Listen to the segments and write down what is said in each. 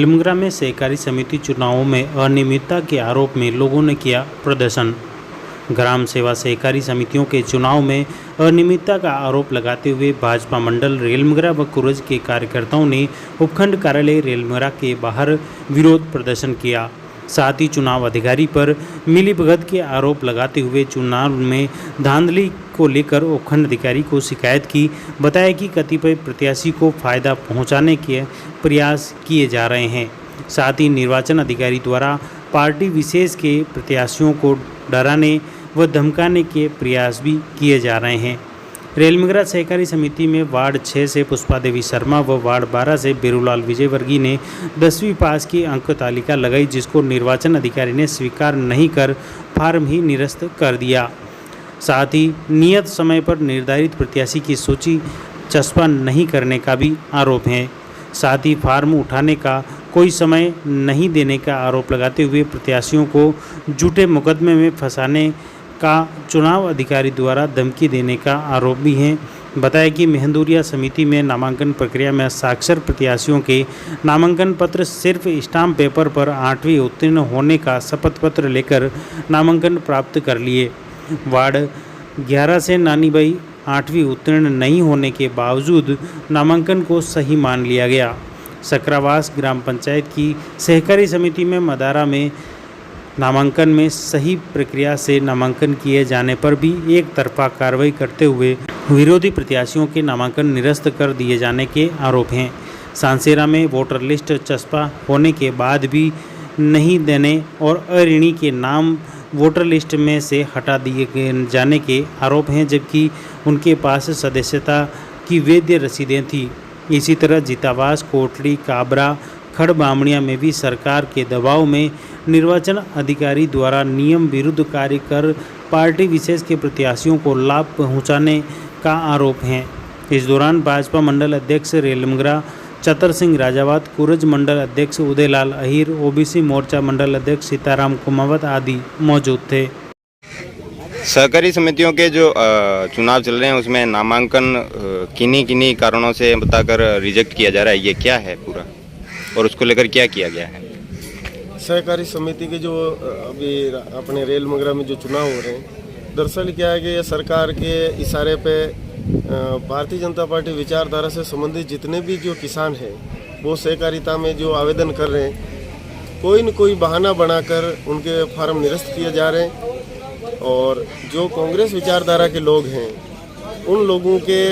रेलमंगरा में सहकारी समिति चुनावों में अनियमितता के आरोप में लोगों ने किया प्रदर्शन। ग्राम सेवा सहकारी समितियों के चुनाव में अनियमितता का आरोप लगाते हुए भाजपा मंडल रेलमंगरा व कुरज के कार्यकर्ताओं ने उपखंड कार्यालय रेलमंगरा के बाहर विरोध प्रदर्शन किया। साथ ही चुनाव अधिकारी पर मिलीभगत के आरोप लगाते हुए चुनाव में धांधली को लेकर उपखंड अधिकारी को शिकायत की। बताया कि कतिपय प्रत्याशी को फायदा पहुंचाने के प्रयास किए जा रहे हैं। साथ ही निर्वाचन अधिकारी द्वारा पार्टी विशेष के प्रत्याशियों को डराने व धमकाने के प्रयास भी किए जा रहे हैं। रेलमंगरा सहकारी समिति में वार्ड 6 से पुष्पा देवी शर्मा व वार्ड 12 से बेरूलाल विजयवर्गीय ने 10वीं पास की अंक तालिका लगाई, जिसको निर्वाचन अधिकारी ने स्वीकार नहीं कर फार्म ही निरस्त कर दिया। साथ ही नियत समय पर निर्धारित प्रत्याशी की सूची चस्पा नहीं करने का भी आरोप है। साथ ही फार्म उठाने का कोई समय नहीं देने का आरोप लगाते हुए प्रत्याशियों को झूठे मुकदमे में फंसाने का चुनाव अधिकारी द्वारा धमकी देने का आरोप भी है। बताया कि मेहंदूरिया समिति में नामांकन प्रक्रिया में साक्षर प्रत्याशियों के नामांकन पत्र सिर्फ स्टाम्प पेपर पर 8वीं उत्तीर्ण होने का शपथ पत्र लेकर नामांकन प्राप्त कर लिए। वार्ड 11 से नानीबाई 8वीं उत्तीर्ण नहीं होने के बावजूद नामांकन को सही मान लिया गया। सकरावास ग्राम पंचायत की सहकारी समिति में मदारा में नामांकन में सही प्रक्रिया से नामांकन किए जाने पर भी एक तरफा कार्रवाई करते हुए विरोधी प्रत्याशियों के नामांकन निरस्त कर दिए जाने के आरोप हैं। सांसेरा में वोटर लिस्ट चस्पा होने के बाद भी नहीं देने और अऋणी के नाम वोटर लिस्ट में से हटा दिए जाने के आरोप हैं, जबकि उनके पास सदस्यता की वैध रसीदें थी। इसी तरह जीतावास, कोटली, काबरा, खड़ बामणिया में भी सरकार के दबाव में निर्वाचन अधिकारी द्वारा नियम विरुद्ध कार्य कर पार्टी विशेष के प्रत्याशियों को लाभ पहुंचाने का आरोप है। इस दौरान भाजपा मंडल अध्यक्ष रेलमंगरा चतर सिंह राजावत, कुरज मंडल अध्यक्ष उदयलाल अहिर, ओबीसी मोर्चा मंडल अध्यक्ष सीताराम कुमावत आदि मौजूद थे। सहकारी समितियों के जो चुनाव चल रहे हैं उसमें नामांकन किन्हीं कारणों से बताकर रिजेक्ट किया जा रहा है, ये क्या है पूरा और उसको लेकर क्या किया गया है? सहकारी समिति के जो अभी अपने रेलमंगरा में जो चुनाव हो रहे हैं, दरअसल क्या है कि ये सरकार के इशारे पे भारतीय जनता पार्टी विचारधारा से संबंधित जितने भी जो किसान हैं वो सहकारिता में जो आवेदन कर रहे हैं, कोई न कोई बहाना बनाकर उनके फार्म निरस्त किए जा रहे हैं। और जो कांग्रेस विचारधारा के लोग हैं उन लोगों के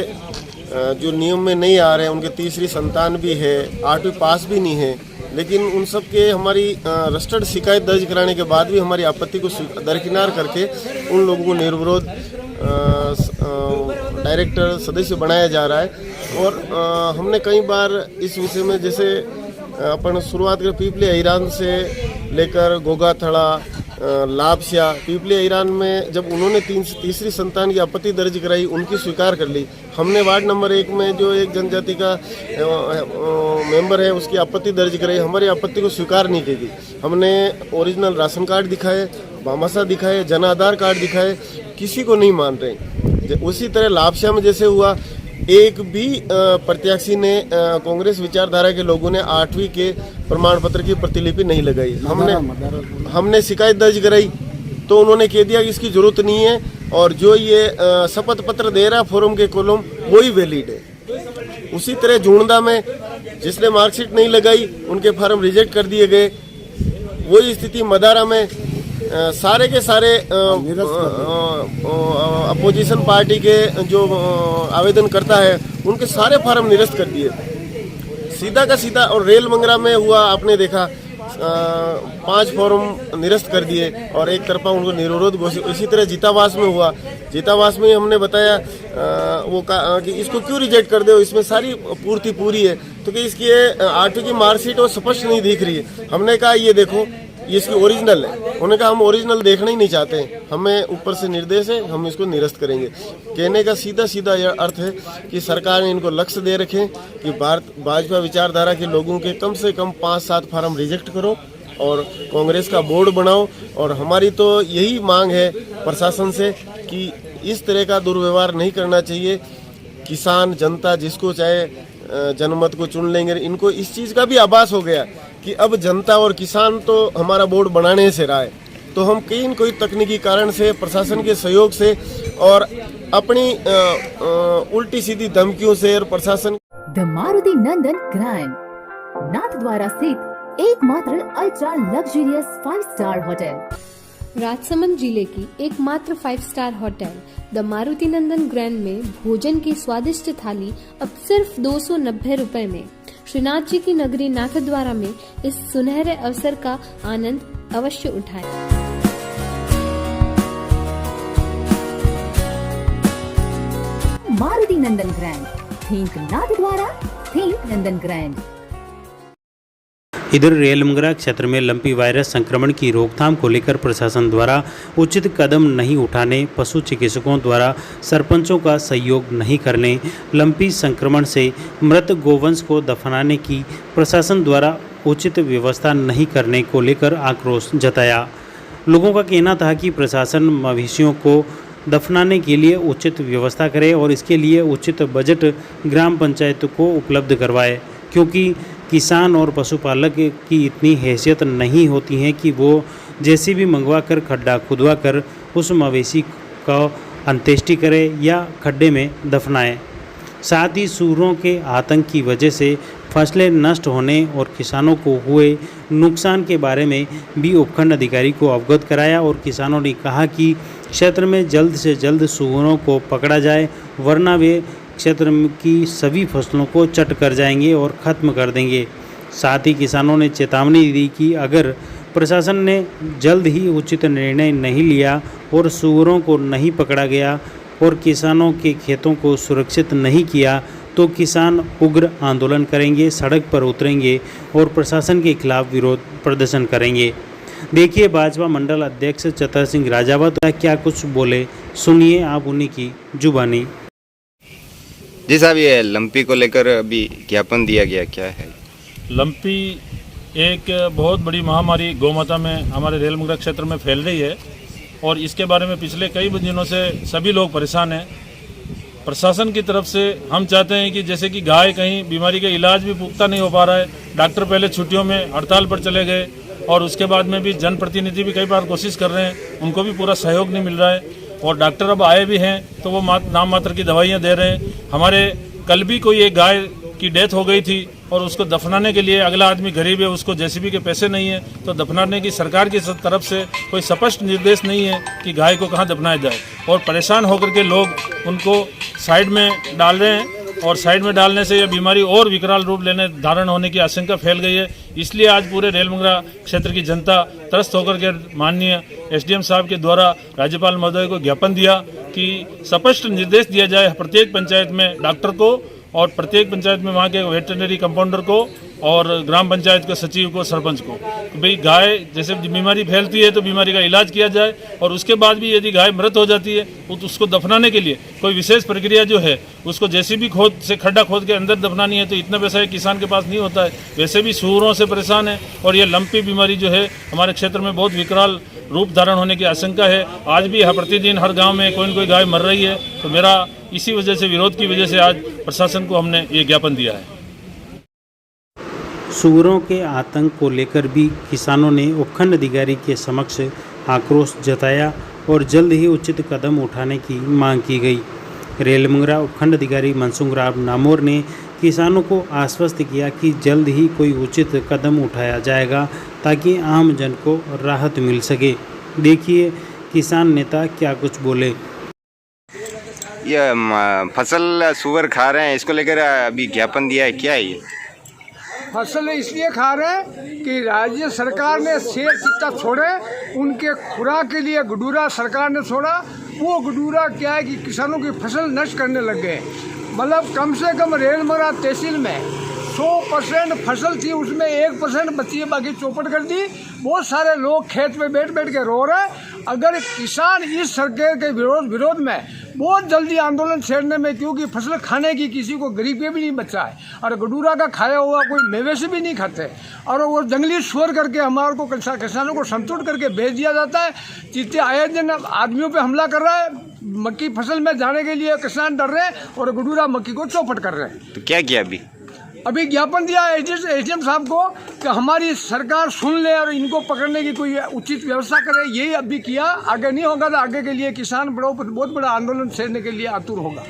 जो नियम में नहीं आ रहे हैं, उनके तीसरी संतान भी है, 8वीं पास भी नहीं है, लेकिन उन सब के हमारी रजिस्टर्ड शिकायत दर्ज कराने के बाद भी हमारी आपत्ति को दरकिनार करके उन लोगों को निर्विरोध डायरेक्टर सदस्य बनाया जा रहा है। और हमने कई बार इस विषय में, जैसे अपन शुरुआत कर पीपले ईरान से लेकर गोगा थड़ा, लाभस्या, पीपले ईरान में जब उन्होंने तीसरी संतान की आपत्ति दर्ज कराई, उनकी स्वीकार कर ली। हमने वार्ड नंबर 1 में जो एक जनजाति का मेंबर है उसकी आपत्ति दर्ज कराई, हमारी आपत्ति को स्वीकार नहीं की गई। हमने ओरिजिनल राशन कार्ड दिखाए, भामाशाह दिखाए, जन आधार कार्ड दिखाए, किसी को नहीं मान रहे। उसी तरह लाभस्या में जैसे हुआ, एक भी प्रत्याशी ने कांग्रेस विचारधारा के लोगों ने 8वीं के प्रमाण पत्र की प्रतिलिपि नहीं लगाई। हमने शिकायत दर्ज कराई तो उन्होंने कह दिया कि इसकी जरूरत नहीं है और जो ये शपथ पत्र दे रहा फॉर्म के कॉलम वही वैलिड है। उसी तरह जूणदा में जिसने मार्कशीट नहीं लगाई उनके फार्म रिजेक्ट कर दिए गए। वही स्थिति मदारा में सारे के सारे अपोजिशन पार्टी के जो आवेदन करता है उनके सारे फार्म निरस्त कर दिए, सीधा का सीधा। और रेलमंगरा में हुआ, आपने देखा, 5 फॉर्म निरस्त कर दिए और एक तरफा उनको निर्विरोध घोषित। इसी तरह जीतावास में हुआ, जीतावास में हमने बताया कि इसको क्यों रिजेक्ट कर दो, इसमें सारी पूर्ति पूरी है, तो कि इसकी 8वीं की मार्कशीट वो स्पष्ट नहीं दिख रही है। हमने कहा ये देखो ये इसकी ओरिजिनल है। उन्होंने कहा हम ओरिजिनल देखना ही नहीं चाहते हैं, हमें ऊपर से निर्देश है, हम इसको निरस्त करेंगे। कहने का सीधा यह अर्थ है कि सरकार ने इनको लक्ष्य दे रखे कि भाजपा विचारधारा के लोगों के कम से कम 5-7 फार्म रिजेक्ट करो और कांग्रेस का बोर्ड बनाओ। और हमारी तो यही मांग है प्रशासन से कि इस तरह का दुर्व्यवहार नहीं करना चाहिए। किसान जनता जिसको चाहे जनमत को चुन लेंगे। इनको इस चीज़ का भी आभास हो गया कि अब जनता और किसान तो हमारा बोर्ड बनाने से रहा है, तो हम कोई तकनीकी कारण से, प्रशासन के सहयोग से और अपनी उल्टी सीधी धमकियों से और प्रशासन the Maruti Nandan grand Nathdwara स्थित एकमात्र ultra luxurious 5 star hotel. Rajsamand जिले की एकमात्र 5 star hotel the Maruti Nandan grand में भोजन की स्वादिष्ट थाली अब सिर्फ 290 रुपए में। श्रीनाथ जी की नगरी नाथद्वारा में इस सुनहरे अवसर का आनंद अवश्य उठाएं। मारुति नंदन ग्रैंड, थिंक नाथद्वारा, थिंक नंदन ग्रैंड। इधर रेलमुंगरा क्षेत्र में लंपी वायरस संक्रमण की रोकथाम को लेकर प्रशासन द्वारा उचित कदम नहीं उठाने, पशु चिकित्सकों द्वारा सरपंचों का सहयोग नहीं करने, लंपी संक्रमण से मृत गोवंश को दफनाने की प्रशासन द्वारा उचित व्यवस्था नहीं करने को लेकर आक्रोश जताया। लोगों का कहना था कि प्रशासन मवेशियों को दफनाने के लिए उचित व्यवस्था करे और इसके लिए उचित बजट ग्राम पंचायत को उपलब्ध करवाए, क्योंकि किसान और पशुपालक की इतनी हैसियत नहीं होती है कि वो जेसीबी मंगवा कर खड्डा खुदवा कर उस मवेशी का अंत्येष्टि करे या खड्डे में दफनाए। साथ ही सूरों के आतंक की वजह से फसलें नष्ट होने और किसानों को हुए नुकसान के बारे में भी उपखंड अधिकारी को अवगत कराया और किसानों ने कहा कि क्षेत्र में जल्द से जल्द सूरों को पकड़ा जाए, वरना वे क्षेत्र की सभी फसलों को चट कर जाएंगे और ख़त्म कर देंगे। साथ ही किसानों ने चेतावनी दी कि अगर प्रशासन ने जल्द ही उचित निर्णय नहीं लिया और सूअरों को नहीं पकड़ा गया और किसानों के खेतों को सुरक्षित नहीं किया तो किसान उग्र आंदोलन करेंगे, सड़क पर उतरेंगे और प्रशासन के खिलाफ विरोध प्रदर्शन करेंगे। देखिए भाजपा मंडल अध्यक्ष चतर सिंह राजावत क्या कुछ बोले, सुनिए आप उन्हीं की जुबानी। जी साहब, ये लंपी को लेकर अभी ज्ञापन दिया गया, क्या है? लंपी एक बहुत बड़ी महामारी गौमाता में हमारे रेलमुंगरा क्षेत्र में फैल रही है और इसके बारे में पिछले कई दिनों से सभी लोग परेशान हैं। प्रशासन की तरफ से हम चाहते हैं कि जैसे कि गाय कहीं बीमारी का इलाज भी पुख्ता नहीं हो पा रहा है, डॉक्टर पहले छुट्टियों में हड़ताल पर चले गए और उसके बाद में भी जनप्रतिनिधि भी कई बार कोशिश कर रहे हैं, उनको भी पूरा सहयोग नहीं मिल रहा है और डॉक्टर अब आए भी हैं तो वो नाम मात्र की दवाइयाँ दे रहे हैं। हमारे कल भी कोई एक गाय की डेथ हो गई थी और उसको दफनाने के लिए अगला आदमी गरीब है, उसको जेसीबी के पैसे नहीं है, तो दफनाने की सरकार की तरफ से कोई स्पष्ट निर्देश नहीं है कि गाय को कहाँ दफनाया जाए और परेशान होकर के लोग उनको साइड में डाल रहे हैं और साइड में डालने से यह बीमारी और विकराल रूप लेने धारण होने की आशंका फैल गई है। इसलिए आज पूरे रेलमुंगरा क्षेत्र की जनता त्रस्त होकर के माननीय एसडीएम साहब के द्वारा राज्यपाल महोदय को ज्ञापन दिया कि स्पष्ट निर्देश दिया जाए प्रत्येक पंचायत में डॉक्टर को और प्रत्येक पंचायत में वहाँ के वेटरनरी कंपाउंडर को और ग्राम पंचायत के सचिव को, सरपंच को, भाई गाय जैसे बीमारी फैलती है तो बीमारी का इलाज किया जाए और उसके बाद भी यदि गाय मृत हो जाती है तो उसको दफनाने के लिए कोई विशेष प्रक्रिया जो है उसको जेसीबी खोद से खड्डा खोद के अंदर दफनानी है, तो इतना पैसा किसान के पास नहीं होता है। वैसे भी सूअरों से परेशान है और ये लंपी बीमारी जो है हमारे क्षेत्र में बहुत विकराल रूप धारण होने की आशंका है। आज भी प्रतिदिन हर गाँव में कोई न कोई गाय मर रही है, तो मेरा इसी वजह से, विरोध की वजह से आज प्रशासन को हमने ये ज्ञापन दिया है। सूअरों के आतंक को लेकर भी किसानों ने उपखंड अधिकारी के समक्ष आक्रोश जताया और जल्द ही उचित कदम उठाने की मांग की गई। रेलमुंगरा उपखंड अधिकारी मनसुख राव नामोर ने किसानों को आश्वस्त किया कि जल्द ही कोई उचित कदम उठाया जाएगा ताकि आम जन को राहत मिल सके। देखिए किसान नेता क्या कुछ बोले। ये फसल सुअर खा रहे हैं, इसको लेकर अभी ज्ञापन दिया है, क्या है ये? फसल इसलिए खा रहे हैं कि राज्य सरकार ने शेर चिट्टा छोड़े, उनके खुराक के लिए गडूरा सरकार ने छोड़ा। वो गडूरा क्या है कि किसानों की फसल नष्ट करने लग गए। मतलब कम से कम रेलमुंगरा तहसील में 100% फसल थी, उसमें 1% बची है, बाकी चौपट कर दी। बहुत सारे लोग खेत में बैठ के रो रहे हैं। अगर किसान इस सरकार के विरोध में बहुत जल्दी आंदोलन छेड़ने में, क्योंकि फसल खाने की किसी को गरीब भी नहीं बचा है और गडूरा का खाया हुआ कोई मवेशी भी नहीं खाते और वो जंगली सुअर करके हमारे को किसानों को संतुष्ट करके भेज दिया जाता है। चीते आए दिन आदमियों पे हमला कर रहा है, मक्की फसल में जाने के लिए किसान डर रहे हैं और गडूरा मक्की को चौपट कर रहे हैं। तो क्या किया अभी ज्ञापन दिया एसडीएम साहब को कि हमारी सरकार सुन ले और इनको पकड़ने की कोई उचित व्यवस्था करे। यही अभी किया, आगे नहीं होगा तो आगे के लिए किसान बहुत बड़ा आंदोलन छेड़ने के लिए आतुर होगा।